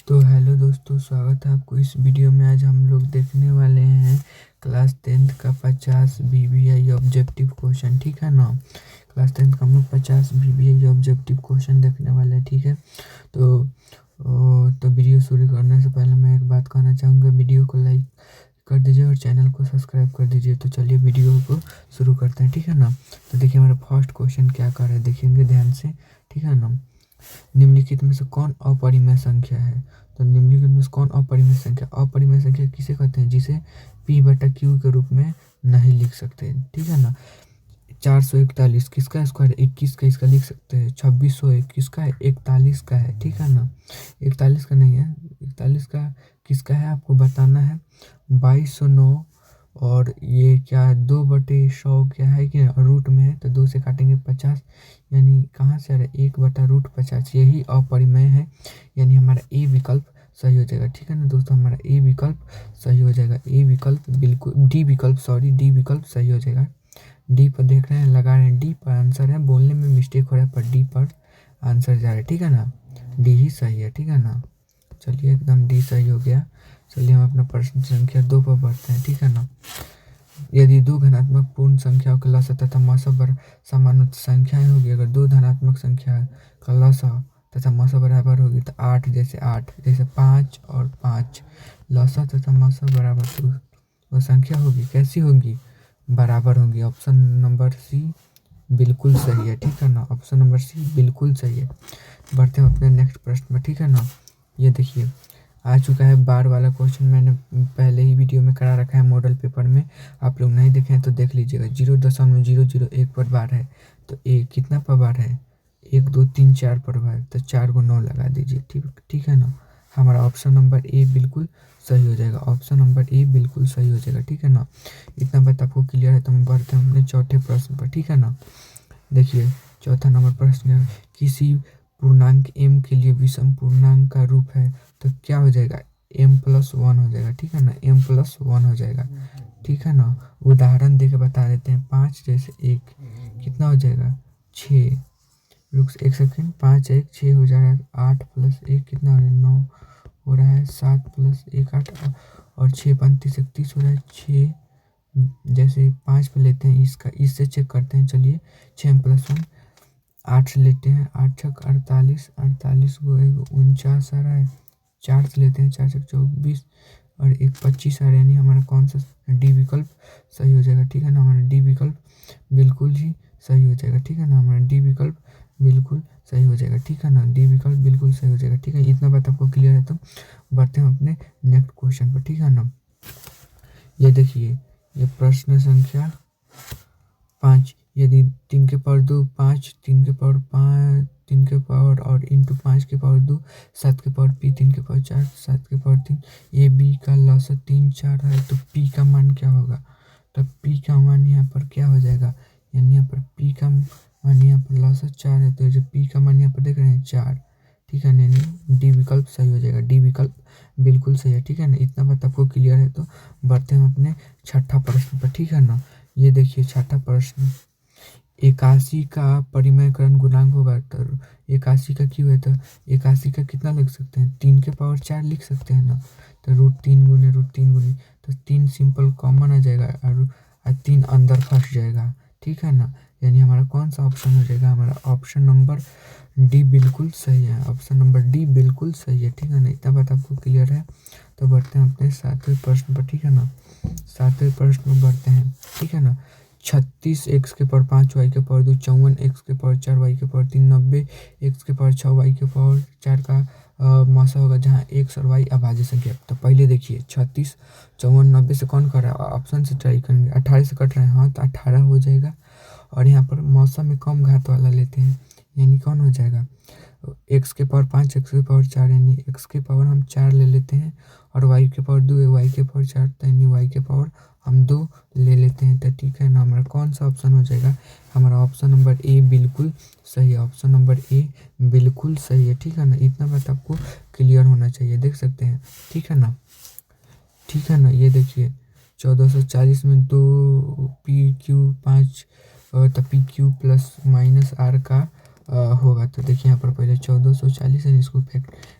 तो हेलो दोस्तों, स्वागत है आपको इस वीडियो में। आज हम लोग देखने वाले हैं क्लास 10th का 50 VBI ऑब्जेक्टिव क्वेश्चन। ठीक है ना। क्लास 10th का हम लोग 50 VBI ऑब्जेक्टिव क्वेश्चन देखने वाले हैं। ठीक है। तो वीडियो शुरू करने से पहले मैं एक बात कहना चाहूँगा, वीडियो को लाइक कर दीजिए और चैनल को सब्सक्राइब कर दीजिए। तो चलिए वीडियो को शुरू करते हैं। ठीक है ना। तो देखिए हमारा फर्स्ट क्वेश्चन क्या कर रहा है, देखेंगे ध्यान से। ठीक है ना। निम्नलिखित में से कौन अपरिमेय संख्या है। तो निम्नलिखित में से कौन अपरिमेय संख्या। अपरिमेय संख्या किसे कहते हैं, जिसे P/Q के रूप में नहीं लिख सकते। ठीक है ना। 441 किसका स्क्वायर, 21 का, इसका लिख सकते हैं। 2601 किसका है, 41 का है। ठीक है ना। 41 का नहीं है, 41 का किसका है आपको बताना है। 2209 और ये क्या है, 2/100 क्या है कि रूट में है, तो 2 से काटेंगे 50, यानी कहाँ से आ रहा है, 1/√50। यही अपरिमेय है, यानी हमारा ए विकल्प सही हो जाएगा। ठीक है ना दोस्तों, हमारा ए विकल्प सही हो जाएगा। ए विकल्प बिल्कुल, डी विकल्प सही हो जाएगा। डी पर देख रहे हैं, लगा रहे हैं, डी पर आंसर है। बोलने में मिस्टेक हो रहा है, पर डी पर आंसर जा रहा है। ठीक है ना। डी ही सही है। ठीक है ना। चलिए एकदम डी सही हो गया। चलिए हम अपना प्रश्न संख्या 2 पर बढ़ते हैं। ठीक है ना। यदि दो धनात्मक पूर्ण संख्याओं का लसाअ तथा मसा समानुपाती संख्याएं होगी, अगर दो धनात्मक संख्या का लसाअ तथा मसा बराबर होगी तो 8 जैसे 5 और 5 लसाअ तथा मसा बराबर, तो वह संख्या होगी कैसी होगी, बराबर होगी। ऑप्शन नंबर सी बिल्कुल सही है। ठीक है ना। ऑप्शन नंबर सी बिल्कुल सही है। बढ़ते हैं अपने नेक्स्ट प्रश्न में। ठीक है ना। ये देखिए आ चुका है बार वाला क्वेश्चन, मैंने पहले ही वीडियो में करा रखा है मॉडल पेपर में। आप लोग नहीं देखे हैं तो देख लीजिएगा। 0.001 पर बार है, तो ए कितना पर बार है, 1 2 3 4 पर बार, तो 4 को 9 लगा दीजिए। ठीक है ना। हमारा ऑप्शन नंबर ए बिल्कुल सही हो जाएगा। ऑप्शन नंबर ए बिल्कुल सही हो जाएगा। ठीक है ना। इतना बात आपको क्लियर है, तो हम बढ़ते हैं अपने चौथे प्रश्न पर। ठीक है ना। देखिए चौथा नंबर प्रश्न है, किसी पूर्णांक m के लिए विषम पूर्णांक का रूप है, तो क्या हो जाएगा, m+1 हो जाएगा। ठीक है ना। m+1 हो जाएगा। ठीक है ना। उदाहरण देके बता देते हैं। 5 जैसे 1 कितना हो जाएगा, 6। रुक एक सेकेंड, 5 1 6 हो जाएगा। 8 + 1 कितना हो रहा है, 9 हो रहा है। 7 + 1 8 और 6 35 31 हो रहा है। 6 जैसे 5 पे लेते हैं, इसका इससे चेक करते हैं। चलिए 6+1 8 से लेते हैं, 8 छक 48, 48 को 49 आ रहा है। 4 से लेते हैं, 4 छक 24 और 1 25 आ रहा है, यानी हमारा कौन सा डी विकल्प सही हो जाएगा। ठीक है ना। हमारा डी विकल्प बिल्कुल ही सही हो जाएगा। ठीक है ना। हमारा डी विकल्प बिल्कुल सही हो जाएगा। ठीक है ना। डी विकल्प बिल्कुल सही हो जाएगा। ठीक है। इतना बात आपको क्लियर है, तो बढ़ते हैं अपने नेक्स्ट क्वेश्चन पर। ठीक है ना। ये देखिए, ये प्रश्न संख्या 5, यदि 3 के पावर 2 5, 3 के पावर 5, 3 के पावर और इंटू 5 के पावर 2, 7 के पावर p, 3 के पावर 4, 7 के पावर 3, ए बी का लसाअ 3 4 है, तो p का मान क्या होगा। तो p का मान यहाँ पर क्या हो जाएगा, यानी यहाँ पर p का मान, यहाँ पर लसाअ 4 है, तो जो p का मान यहाँ पर देख रहे हैं 4। ठीक है ना। यानी डी विकल्प सही हो जाएगा। डी विकल्प बिल्कुल सही है। ठीक है ना। इतना बात आपको क्लियर है, तो बढ़ते हैं अपने छठा प्रश्न पर। ठीक है ना। ये देखिए छठा प्रश्न, 81 का परिमेयकरण गुणांक होगा, तो 81 का क्यों है, तो 81 का कितना लिख सकते हैं, 3 के पावर 4 लिख सकते हैं ना। तो √3 गुने √3 गुने, तो 3 सिंपल कॉमन आ जाएगा और 3 अंदर फंस जाएगा। ठीक है ना। यानी हमारा कौन सा ऑप्शन हो जाएगा, हमारा ऑप्शन नंबर डी बिल्कुल सही है। ऑप्शन नंबर डी बिल्कुल सही है। ठीक है ना। इतना बात आपको क्लियर है, तो बढ़ते हैं अपने 7वें प्रश्न पर। ठीक है ना। 7वें प्रश्न में बढ़ते हैं। ठीक है ना। 36 x के पावर 5 y के पावर 2, 54 x के पावर 4 y के पावर 3, 90 x के पावर 6 y के पावर 4 का मसा होगा, जहाँ x और y अभाज्य संख्या। तो पहले देखिए 36 54 90 से कौन कर रहा है, ऑप्शन से ट्राई करेंगे। 18 से कट रहे हैं, हाँ, तो 18 हो जाएगा। और यहाँ पर मौसम में कम घात वाला लेते हैं, यानी कौन हो जाएगा, x के पावर 5 x के पावर 4, यानी x के पावर हम 4 ले लेते हैं, और y के पावर 2 y के पावर 4, तो यानी y के पावर हम 2 ले लेते हैं। तो ठीक है ना। हमारा कौन सा ऑप्शन हो जाएगा, हमारा ऑप्शन नंबर ए बिल्कुल सही है। ऑप्शन नंबर ए बिल्कुल सही है। ठीक है ना। इतना बात आपको क्लियर होना चाहिए, देख सकते हैं। ठीक है ना। ठीक है ना। ये देखिए 1440 में 2pq5, तो pq + -r का होगा। तो देखिए यहाँ पर पहले 1440 है, इसको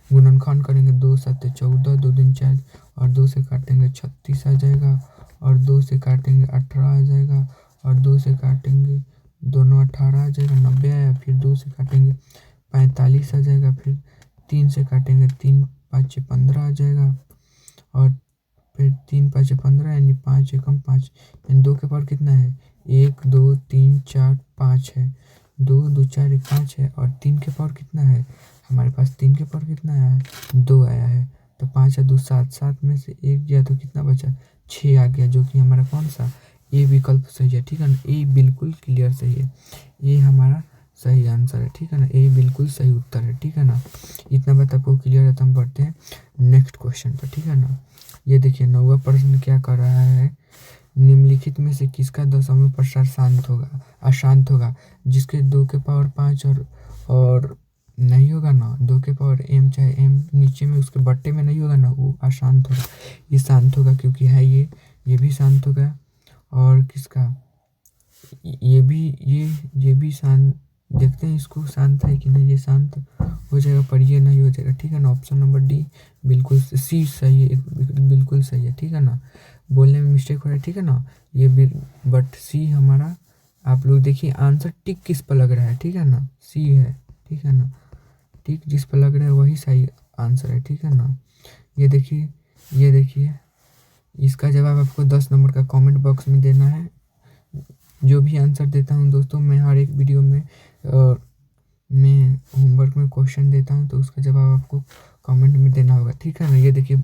गुणनखंड करेंगे 2×7=14, 2×3=4 और 2 से काटेंगे 36 आ जाएगा, और 2 से काटेंगे 18 आ जाएगा, और 2 से काटेंगे दोनों 18 आ जाएगा, 90 आया। फिर 2 से काटेंगे 45 आ जाएगा, फिर 3 से काटेंगे 3×5=15 आ जाएगा, और फिर 3×5=15 यानी 5×1=5, यानी 2 के पावर कितना है 1 2 3 4 5 है, 2 2 4 1 5 है, और 3 के पावर कितना है हमारे पास, 3 के पावर कितना आया है 2 आया है। तो 5 और 2 7, 7 में से 1 गया तो कितना बचा 6 आ गया, जो कि हमारा कौन सा ए विकल्प सही है। ठीक है ना, ए बिल्कुल क्लियर सही है, ये हमारा सही आंसर है। ठीक है ना, ए बिल्कुल सही उत्तर है। ठीक है ना, इतना बात आपको क्लियर है। तो हम बढ़ते हैं नेक्स्ट क्वेश्चन पर। ठीक है ना, ये देखिए 9वां प्रश्न क्या कर रहा है, निम्नलिखित में से किसका दशमलव प्रसार शांत होगा अशांत होगा, जिसके 2 के पावर 5 और नहीं होगा ना, 2 के पावर m चाहे m नीचे में उसके बट्टे में नहीं होगा ना, वो अशांत होगा। ये शांत होगा क्योंकि है ये भी शांत होगा, और किसका ये भी शांत, देखते हैं इसको शांत है कि नहीं, ये शांत हो जाएगा पर ये नहीं हो जाएगा। ठीक है ना, ऑप्शन नंबर डी बिल्कुल सी सही है, बिल्कुल सही है। ठीक है ना, बोलने में मिस्टेक हो रहा है। ठीक है ना, ये बट सी हमारा, आप लोग देखिए आंसर टिक किस पर लग रहा है। ठीक है ना, सी है। ठीक है ना, टिक जिस पर लग रहा है वही सही आंसर है। ठीक है ना, ये देखिए इसका जवाब आपको 10 नंबर का कमेंट बॉक्स में देना है। जो भी आंसर देता हूँ दोस्तों, मैं हर एक वीडियो में मैं होमवर्क में क्वेश्चन देता हूँ, तो उसका जवाब आपको कमेंट में देना होगा। ठीक है ना, ये देखिए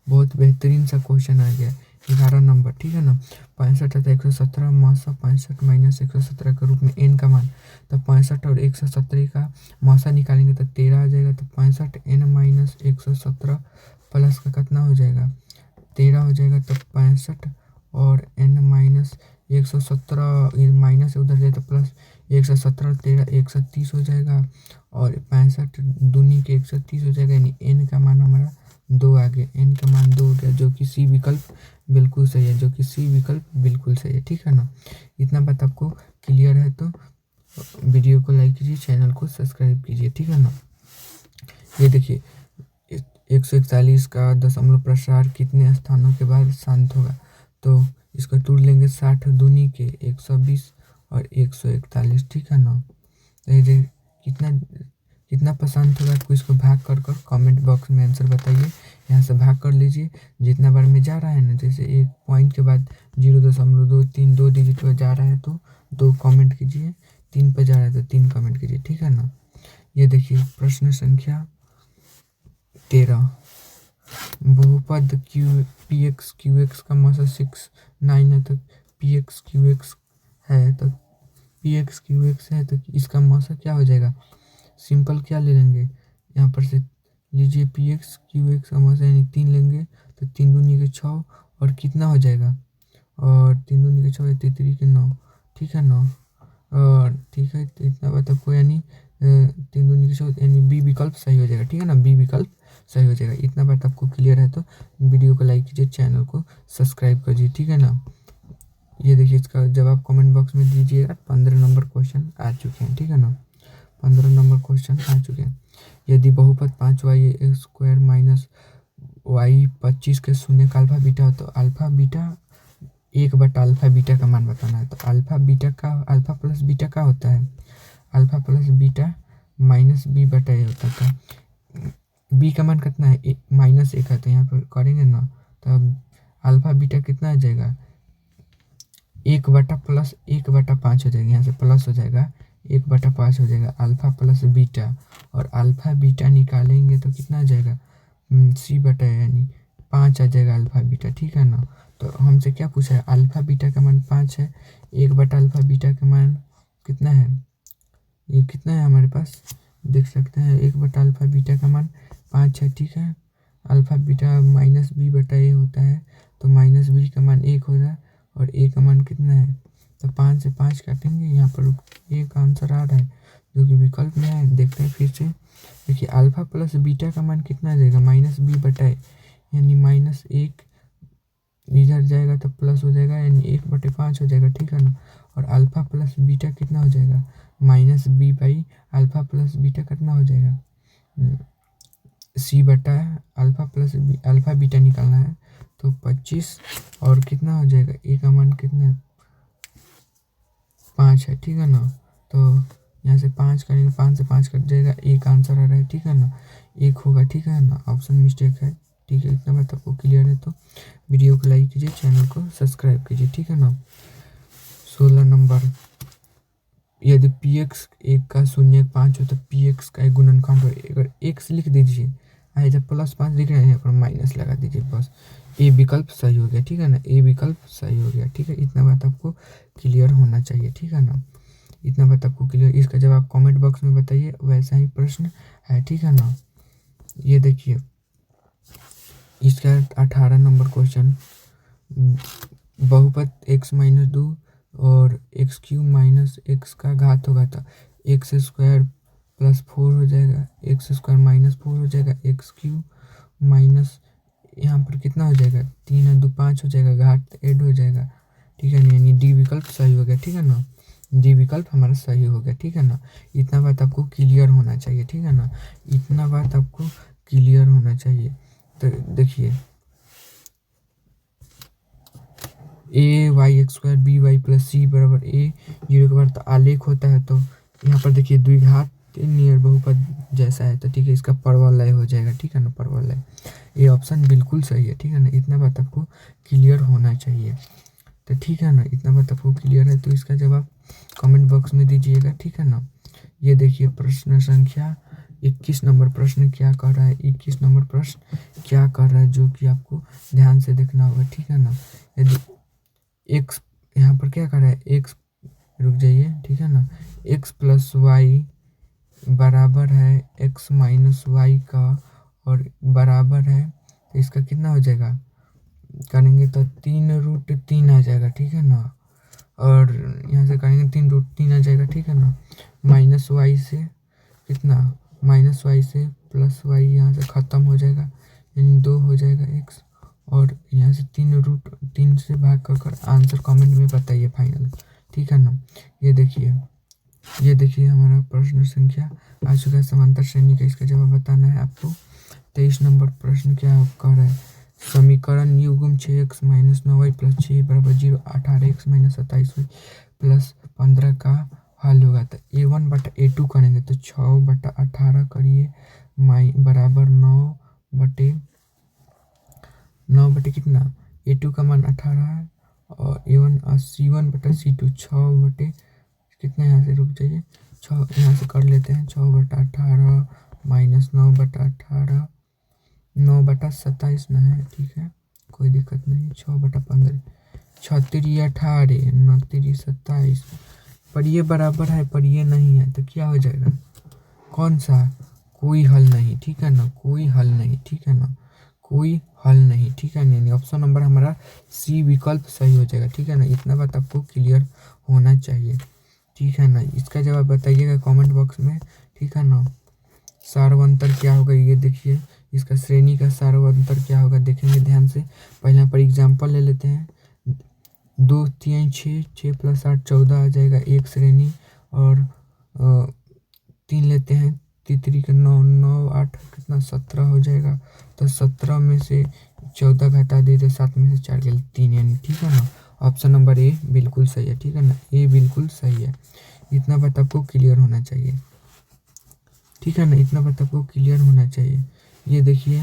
बहुत बेहतरीन सा क्वेश्चन आ गया 11 नंबर। ठीक है ना, 65 तथा 117 मौसा 65 माइनस 117 के रूप में n का मान, तो 65 और 117 का मौसा निकालेंगे तो 13 आ जाएगा। तो 65 n माइनस 117 प्लस का कितना हो जाएगा 13 हो जाएगा। तो 65 और n माइनस 117 माइनस उधर जाए तो प्लस 117 13 130 हो जाएगा, और 65 दूनी के 130 हो जाएगा, यानी n का मान हमारा 2 आ गया, n का मान 2 हो गया, जो कि सी विकल्प बिल्कुल सही है, जो कि सी विकल्प बिल्कुल सही है। ठीक है ना, इतना बात आपको क्लियर है तो वीडियो को लाइक कीजिए, चैनल को सब्सक्राइब कीजिए। ठीक है ना, ये देखिए 141 का दशमलव प्रसार कितने स्थानों के बाद शांत होगा, तो इसको तोड़ लेंगे 60 दूनी के 120 और 141। ठीक है ना, तो ये कितना कितना पसंद होगा आपको, इसको भाग कर कमेंट बॉक्स में आंसर बताइए। यहाँ से भाग कर लीजिए, जितना बार में जा रहा है ना, जैसे एक पॉइंट के बाद 0.23 2 डिजिट पर जा रहा है तो 2 कमेंट कीजिए, 3 पर जा रहा है तो 3 कमेंट कीजिए। ठीक है ना, ये देखिए प्रश्न संख्या 13, बहुपद पी एक्स क्यू एक्स का मौसा 6 9 है, तो पी एक्स क्यू एक्स है तो पी एक्स क्यू एक्स है तो इसका मौसा क्या हो जाएगा, सिंपल क्या ले लेंगे यहाँ पर से लीजिए, पी एक्स क्यू एक्स का मौसा यानी 3 लेंगे, तो 3 दूनी के 6 और कितना हो जाएगा, और 3 दूनी के 6 3 के 9। ठीक है ना, और ठीक है, तो इतना बात आपको यानी 3 दूनी के 6 यानी बी विकल्प सही हो जाएगा। ठीक है ना, बी विकल्प सही हो जाएगा। इतना बात आपको क्लियर है तो वीडियो को लाइक कीजिए, चैनल को सब्सक्राइब कीजिए। ठीक है ना, ये देखिए इसका जवाब कमेंट बॉक्स में दीजिएगा। 15 नंबर क्वेश्चन आ चुके हैं। ठीक है ना, 15 नंबर क्वेश्चन आ चुके हैं। यदि बहुपद 5y² माइनस y 25 के शून्य का अल्फा बीटा हो, तो अल्फा बीटा 1/अल्फा बीटा का मान बताना है। तो अल्फा प्लस बीटा का होता है, alpha plus beta minus b/a होता है। बी का मान कितना है -1 है, तो यहाँ पर करेंगे ना तो अब अल्फा बीटा कितना आ जाएगा 1/+1/5 हो जाएगा, यहाँ से प्लस हो जाएगा 1/5 हो जाएगा अल्फा प्लस बीटा, और अल्फा बीटा निकालेंगे तो कितना आ जाएगा c/a यानी 5 आ जाएगा अल्फा बीटा। ठीक है ना, तो हमसे क्या पूछा है, अल्फा बीटा का मान 5 है, 1/अल्फा बीटा का मान कितना है, ये कितना है हमारे पास देख सकते हैं, 1/अल्फा बीटा का मान 5 है। ठीक है, अल्फा बीटा माइनस b/a होता है, तो माइनस b का मान 1 होगा, और a का मान कितना है, तो 5 से 5 काटेंगे, यहाँ पर a का आंसर आ रहा है जो कि विकल्प में है। देखते हैं फिर से, देखिए अल्फा प्लस बीटा का मान कितना आ जाएगा -b/a, यानी -1 इधर जाएगा तो प्लस हो जाएगा, यानी 1/5 हो जाएगा। ठीक है ना, और अल्फा प्लस बीटा कितना हो जाएगा -b/अल्फा प्लस बीटा कितना हो जाएगा सी बटा अल्फ़ा प्लस अल्फ़ा बीटा निकालना है, तो 25 और कितना हो जाएगा, ए का मान कितना है 5 है, ठीक है ना। तो यहाँ से 5 करेंगे, 5 से 5 कट जाएगा, ए का आंसर आ रहा है, ठीक है ना, 1 होगा, ठीक है ना, ऑप्शन मिस्टेक है, ठीक है। इतना बात आपको क्लियर है तो वीडियो को लाइक कीजिए, चैनल को सब्सक्राइब कीजिए, ठीक है ना। 16 नंबर, यदि पी एक्स 1 का 0.5 हो तो पी एक्स का एक गुणनखंड हो, अगर एक्स लिख दीजिए, जब +5 लिख रहे हैं यहाँ पर माइनस लगा दीजिए, बस ए विकल्प सही हो गया, ठीक है ना, ए विकल्प सही हो गया, ठीक है। इतना बात आपको क्लियर होना चाहिए, ठीक है ना, इतना बात आपको क्लियर। इसका जवाब कमेंट बॉक्स में बताइए, वैसा ही प्रश्न है, ठीक है ना। ये देखिए इसका 18 नंबर क्वेश्चन, बहुपद x-2 और x³ माइनस एक्स का घात होगा तो x² +4 हो जाएगा, x² -4 हो जाएगा, x³ माइनस यहाँ पर कितना हो जाएगा, 3 और 2 5 हो जाएगा, घात ऐड हो जाएगा, ठीक है ना, यानी डी विकल्प सही हो गया, ठीक है ना, डी विकल्प हमारा सही हो गया, ठीक है ना। इतना बात आपको क्लियर होना चाहिए, ठीक है ना, इतना बात आपको क्लियर होना चाहिए। तो देखिए a/x² by+c बराबर a 0 के बाद तो आलेख होता है, तो यहाँ पर देखिए द्विघात नियर बहुपद जैसा है, तो ठीक है, इसका परवलय हो जाएगा, ठीक है ना, परवलय, ये ऑप्शन बिल्कुल सही है, ठीक है ना। इतना बात आपको क्लियर होना चाहिए, तो ठीक है ना, इतना बात आपको क्लियर है तो इसका जवाब कमेंट बॉक्स में दीजिएगा, ठीक है ना। ये देखिए प्रश्न संख्या 21 नंबर प्रश्न क्या कर रहा है, 21 नंबर प्रश्न क्या कर रहा है, जो कि आपको ध्यान से देखना होगा, ठीक है ना। यदि एक्स यहाँ पर क्या कर रहा है, एक्स, रुक जाइए, ठीक है ना, एक्स प्लस वाई बराबर है एक्स माइनस वाई का और बराबर है, तो इसका कितना हो जाएगा, करेंगे तो 3√3 आ जाएगा, ठीक है ना, और यहाँ से करेंगे 3√3 आ जाएगा, ठीक है ना, माइनस वाई से कितना, माइनस वाई से प्लस वाई यहाँ से ख़त्म हो जाएगा, यानी 2 हो जाएगा एक्स, और यहाँ से 3√3 से भाग कर आंसर कमेंट में बताइए फाइनल, ठीक है ना। ये देखिए हमारा प्रश्न संख्या आ चुका है समांतर श्रेणी का, इसका जवाब बताना है आपको। 23 नंबर प्रश्न क्या कह रहा है, समीकरण युग्म 6x - 9y + 6 = 0, 18x - 27y + 15 का हल होगा, तो a1 बटा a2 करेंगे तो 6 बटा 18 करिए बराबर 9 बटे कितना, a2 का मान 18 है और a1 c1 बटा c2 6 बटे कितना, यहाँ से रुक जाइए, 6 यहाँ से कर लेते हैं, 6 बटा 18 माइनस 9 बटा 18, 9 बटा 27 ना है, ठीक है, कोई दिक्कत नहीं, 6 बटा 15, 6 3 18, 9 3 27, पर ये बराबर है पर ये नहीं है, तो क्या हो जाएगा, कौन सा, कोई हल नहीं, ठीक है ना, कोई हल नहीं, ठीक है ना, कोई हल नहीं, ठीक है, यानी ऑप्शन नंबर हमारा सी विकल्प सही हो जाएगा, ठीक है ना। इतना बात आपको क्लियर होना चाहिए, ठीक है ना। इसका जवाब बताइएगा कमेंट बॉक्स में, ठीक है ना। सार्वंतर क्या होगा, ये देखिए इसका श्रेणी का सार्वंतर क्या होगा, देखेंगे ध्यान से। पहले यहाँ पर एग्जाम्पल ले लेते हैं, 2 3 6, 6 + 8 14 आ जाएगा एक श्रेणी, और 3 लेते हैं, तितरी का 9 9 8 कितना 17 हो जाएगा, तो 17 में से 14 घटा देते, 7 में से 4 गए 3, यानी ठीक है ना, ऑप्शन नंबर ए बिल्कुल सही है, ठीक है ना, ए बिल्कुल सही है। इतना बात आपको क्लियर होना चाहिए, ठीक है ना, इतना बात आपको क्लियर होना चाहिए। ये देखिए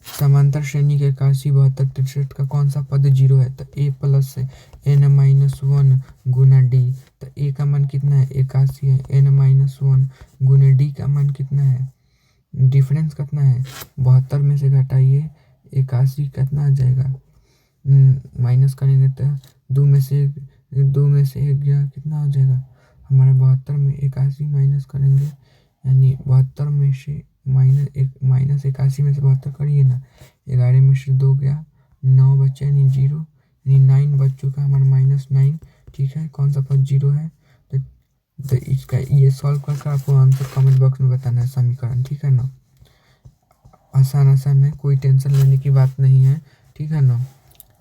समांतर श्रेणी के 81 72 63 का कौन सा पद 0 है, तो a plus n-1 Guna D, तो a का मान कितना है 81 है, n-1 गुना डी का मान कितना है, डिफरेंस कितना है 72 में से घटाइए 81 कितना आ जाएगा, माइनस करेंगे तो 2 में से 1 गया, कितना हो जाएगा हमारा 72 में 81 माइनस करेंगे, यानी 72 में से माइनस 81 में से 72 करिए ना, 11 में से 2 गया, 9 बचा, यानी 0, यानी 9 बच चुका हमारा -9, ठीक है, कौन सा पद 0 है, तो इसका ये सॉल्व करके आपको आंसर कमेंट बॉक्स में बताना है समीकरण, ठीक है ना। आसान है, कोई टेंशन लेने की बात नहीं है, ठीक है ना।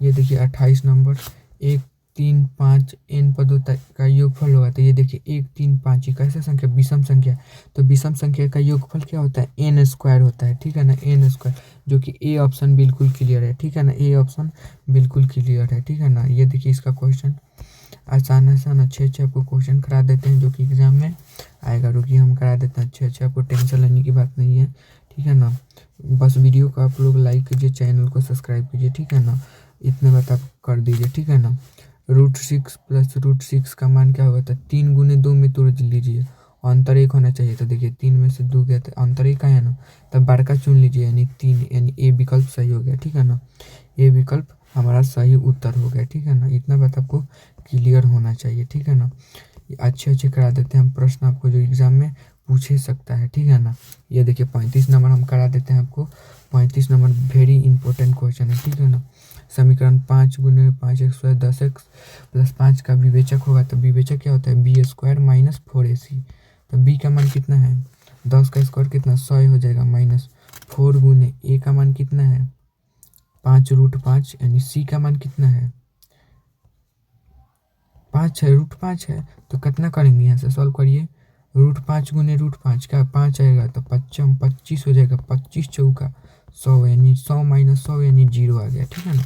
ये देखिए 28 नंबर, एक 3 5 n पदों तक का योगफल होगा। तो ये देखिए 1 3 5 ये कैसा संख्या, विषम संख्या। तो विषम संख्या का योगफल क्या होता है, एन स्क्वायर होता है, ठीक है ना, एन स्क्वायर, जो कि ए ऑप्शन बिल्कुल क्लियर है, ठीक है ना, ए ऑप्शन बिल्कुल क्लियर है, ठीक है ना। ये देखिए इसका क्वेश्चन आसान आसान अच्छे अच्छे आपको क्वेश्चन करा देते हैं जो कि एग्जाम में आएगा। रुकिए हम करा देते हैं अच्छे अच्छे, आपको टेंशन लेने की बात नहीं है, ठीक है ना। बस वीडियो को आप लोग लाइक कीजिए, चैनल को सब्सक्राइब कीजिए, ठीक है ना, इतने बात आप कर दीजिए, ठीक है ना। √6 प्लस √6 का मान क्या होगा, 3 गुने 2 में तोड़ लीजिए, अंतर 1 होना चाहिए। तो देखिए 3 में से 2 गया तो अंतर 1 आया ना, तब बार का चुन लीजिए, यानी 3, यानी ए विकल्प सही हो गया, ठीक है ना, ए विकल्प हमारा सही उत्तर हो गया, ठीक है ना। इतना बात आपको क्लियर होना चाहिए, ठीक है ना। अच्छे अच्छे करा देते हैं हम प्रश्न आपको जो एग्जाम में पूछ ही सकता है, ठीक है ना। ये देखिए 35 नंबर हम करा देते हैं आपको, 35 नंबर वेरी इंपॉर्टेंट क्वेश्चन है, ठीक है ना। समीकरण 5 गुने 5x स्क्वायर 10x प्लस 5 का विवेचक होगा। तो विवेचक क्या होता है, बी स्क्वायर माइनस 4ac। तो बी का मान कितना है, 10 का स्क्वायर कितना 100 हो जाएगा, माइनस 4 गुने ए का मान कितना है 5 √5, यानी सी का मान कितना है 5 है, √5 है। तो कितना करेंगे, यहाँ से सॉल्व करिए, √5 गुने √5 क्या 5 आएगा, तो 25 हो जाएगा, 25 चौका 100, यानी 100 माइनस 100 यानी 0 आ गया, ठीक है ना,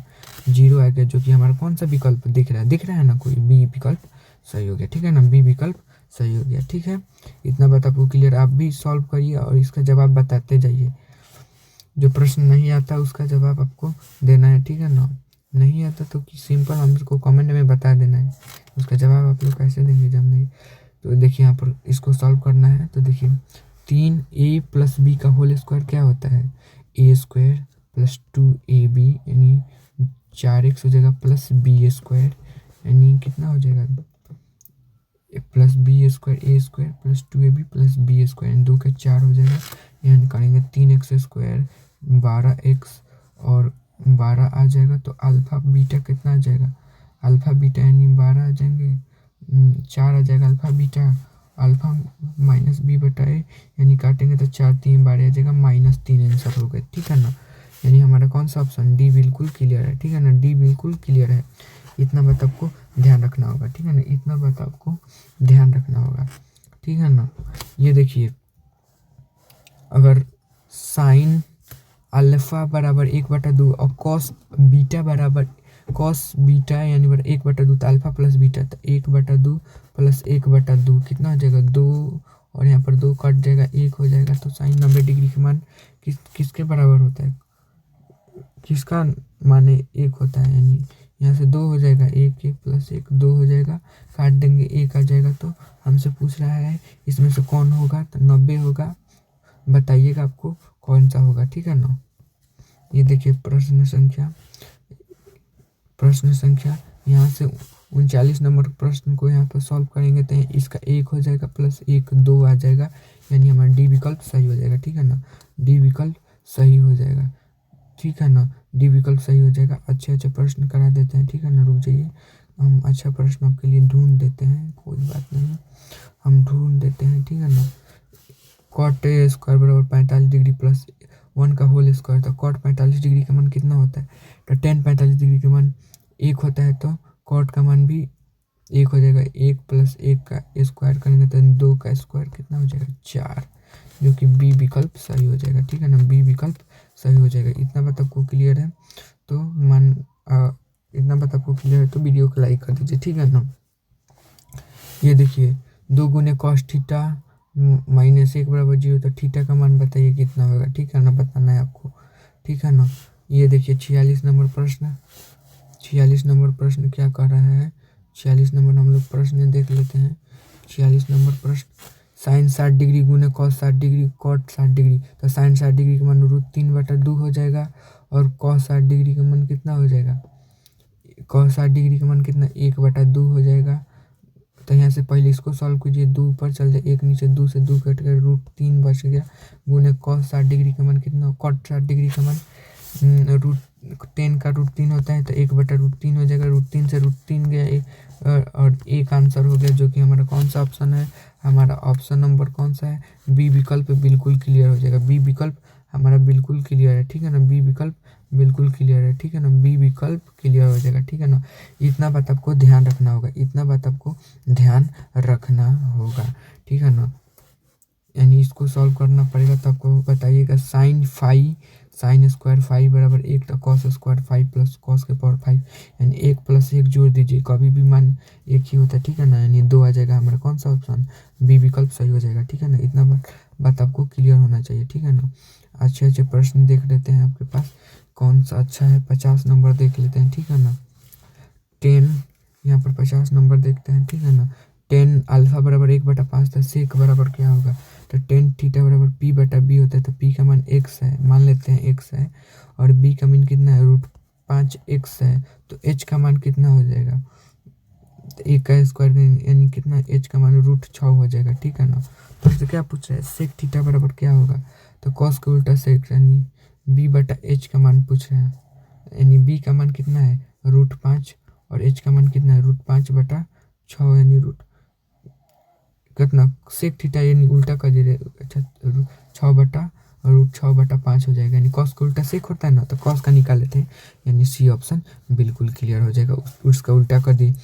0 आ गया, जो कि हमारा कौन सा विकल्प दिख रहा है ना, कोई बी विकल्प सही हो गया, ठीक है ना, बी विकल्प सही हो गया, ठीक है। इतना बात आपको क्लियर, आप भी सॉल्व करिए और इसका जवाब बताते जाइए। जो प्रश्न नहीं आता उसका जवाब आपको देना है, ठीक है ना। नहीं आता तो सिंपल हमको कमेंट में बता देना है, उसका जवाब आप लोग कैसे देंगे जब नहीं। तो देखिए यहाँ पर इसको सॉल्व करना है। तो देखिए 3a प्लस बी का होल स्क्वायर क्या होता है, ए स्क्वायर प्लस 2ab, यानी 4x हो जाएगा, प्लस बी स्क्वायर, यानी कितना हो जाएगा plus B square, A square plus 2ab plus B square, यानी 2 का 4 हो जाएगा। यहाँ निकालेंगे 3x स्क्वायर 12x और 12 आ जाएगा। तो अल्फ़ा बीटा कितना आ जाएगा, अल्फ़ा बीटा यानी 12 आ जाएंगे, 4 आ जाएगा alpha beta, alpha minus B बटा ए, यानी काटेंगे तो 4 3 12 आ जाएगा, -3 आंसर हो गया, ठीक है ना। यानी हमारा कौन सा ऑप्शन डी बिल्कुल क्लियर है, ठीक है ना, डी बिल्कुल क्लियर है। इतना बात आपको ध्यान रखना होगा, ठीक है ना, इतना बात आपको ध्यान रखना होगा, ठीक है ना। ये देखिए अगर साइन अल्फ़ा बराबर 1/2 और कॉस बीटा यानी 1/2, तो अल्फ़ा प्लस बीटा, तो 1/2 प्लस 1/2 कितना हो जाएगा 2, और यहाँ पर 2 कट जाएगा 1 हो जाएगा। तो साइन 90 डिग्री का मान किसके बराबर होता है, किसका मान 1 होता है, यानी यहाँ से 2 हो जाएगा, 1 1 प्लस 1 2 हो जाएगा, काट देंगे 1 आ जाएगा। तो हमसे पूछ रहा है इसमें से कौन होगा, तो 90 होगा, बताइएगा आपको कौन सा होगा, ठीक है ना। ये देखिए प्रश्न संख्या यहाँ से 39 नंबर प्रश्न को यहाँ पर सॉल्व करेंगे तो इसका 1 हो जाएगा, प्लस 1 2 आ जाएगा, यानी हमारा डी विकल्प सही हो जाएगा, ठीक है ना, डी विकल्प सही हो जाएगा, ठीक है ना, डी विकल्प सही हो जाएगा। अच्छे अच्छे प्रश्न करा देते हैं, ठीक है ना, रुक जाइए हम अच्छा प्रश्न आपके लिए ढूंढ देते हैं, कोई बात नहीं, हम ढूंढ देते हैं, ठीक है ना। कॉट ए स्क्वायर बराबर 45 डिग्री प्लस 1 का होल स्क्वायर, तो कॉट 45 डिग्री का मान कितना होता है, तो टेन 45 डिग्री का मान 1 होता है, तो कॉट का मान भी 1 हो जाएगा, 1 प्लस 1 का स्क्वायर करेंगे तो 2 का स्क्वायर कितना हो जाएगा 4, जो कि बी विकल्प सही हो जाएगा, ठीक है ना, बी विकल्प सही हो जाएगा। इतना बात आपको क्लियर है तो इतना बात आपको क्लियर है तो वीडियो को लाइक कर दीजिए, ठीक है ना। ये देखिए 2 गुने कॉस थीटा -1 बराबर 0, तो थीटा का मान बताइए कितना होगा, ठीक है ना, बताना है आपको, ठीक है ना। ये देखिए 46 नंबर प्रश्न, 46 नंबर प्रश्न क्या कर रहा है, 46 नंबर हम लोग प्रश्न देख लेते हैं। 46 नंबर प्रश्न, साइन 60 डिग्री गुने कॉस 60 डिग्री कॉट 60 डिग्री, तो साइन 60 डिग्री का मान √3/2 हो जाएगा, और कॉस 60 डिग्री का मान कितना हो जाएगा, कॉस 60 डिग्री का मान कितना 1/2 हो जाएगा। तो यहाँ से पहले इसको सॉल्व कीजिए, 2 ऊपर चल जाए, 1 नीचे, 2 से 2 कट कर √3 बच गया, गुने कॉस 60 डिग्री का मान कितना, कॉट 60 डिग्री का मान √10 का √3 होता है, तो 1/√3 हो जाएगा, √3 से √3 गया और एक आंसर हो गया, जो कि हमारा कौन सा ऑप्शन है, हमारा ऑप्शन नंबर कौन सा है, बी विकल्प बिल्कुल क्लियर हो जाएगा, बी विकल्प हमारा बिल्कुल क्लियर है, ठीक है ना। बी विकल्प बिल्कुल क्लियर है, ठीक है ना। बी विकल्प क्लियर हो जाएगा, ठीक है ना। इतना बात आपको ध्यान रखना होगा, इतना बात आपको ध्यान रखना होगा, ठीक है ना। यानी इसको सॉल्व करना पड़ेगा, तो आपको बताइएगा साइन स्क्वायर फाइव बराबर एक, तो cos square five plus cos के पावर फाइव, यानी एक प्लस एक जोड़ दीजिए, कभी भी मान एक ही होता है, ठीक है ना। यानी 2 आ जाएगा हमारा कौन सा ऑप्शन, बी विकल्प सही हो जाएगा, ठीक है ना। इतना बात आपको क्लियर होना चाहिए, ठीक है ना। अच्छे अच्छे प्रश्न देख लेते हैं आपके पास, कौन सा अच्छा है। 50 नंबर देख लेते हैं, ठीक है ना। 10, यहाँ पर 50 नंबर देखते हैं, ठीक है ना। 10 अल्फा बराबर 1/5 था, सेक बराबर क्या होगा, तो 10 थीटा बराबर p/b होता है, तो p का मान x है, मान लेते हैं x है, और b का मान कितना है, √5x है, तो h का मान कितना हो जाएगा, तो एक का स्क्वायर यानी कितना, h का मान √6 हो जाएगा, ठीक है ना। तो हमसे क्या पूछ रहा है, सेक थीटा बराबर क्या होगा, तो कॉस का उल्टा सेक, यानी b/h का मान पूछ रहा है, यानी b का मान कितना है √5, और h का मान कितना है √5/6, यानी रूट कितना सेक थीटा, यानी उल्टा कर दे रहे, अच्छा 6/√6/5 हो जाएगा, यानी कॉस का उल्टा सेक होता है ना, तो कॉस का निकाल लेते हैं, यानी सी ऑप्शन बिल्कुल क्लियर हो जाएगा। उसका उल्टा कर दिए,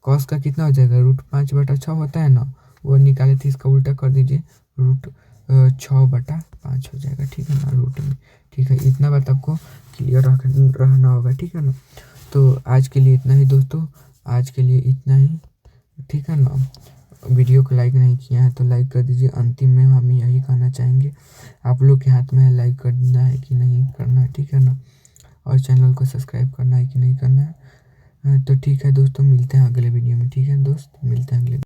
कॉस का कितना हो जाएगा, √5/6 होता है ना, वो निकाले थे, इसका उल्टा कर दीजिए, √6/5 हो जाएगा, ठीक है ना, रूट में, ठीक है। इतना बात आपको क्लियर रहना होगा, ठीक है ना। तो आज के लिए इतना ही दोस्तों, आज के लिए इतना ही, ठीक है ना। वीडियो को लाइक नहीं किया है तो लाइक कर दीजिए। अंतिम में हम यही कहना चाहेंगे, आप लोग के हाथ में है लाइक करना है कि नहीं करना है, ठीक है ना। और चैनल को सब्सक्राइब करना है कि नहीं करना है। तो ठीक है दोस्तों, मिलते हैं अगले वीडियो में, ठीक है दोस्त, मिलते हैं अगले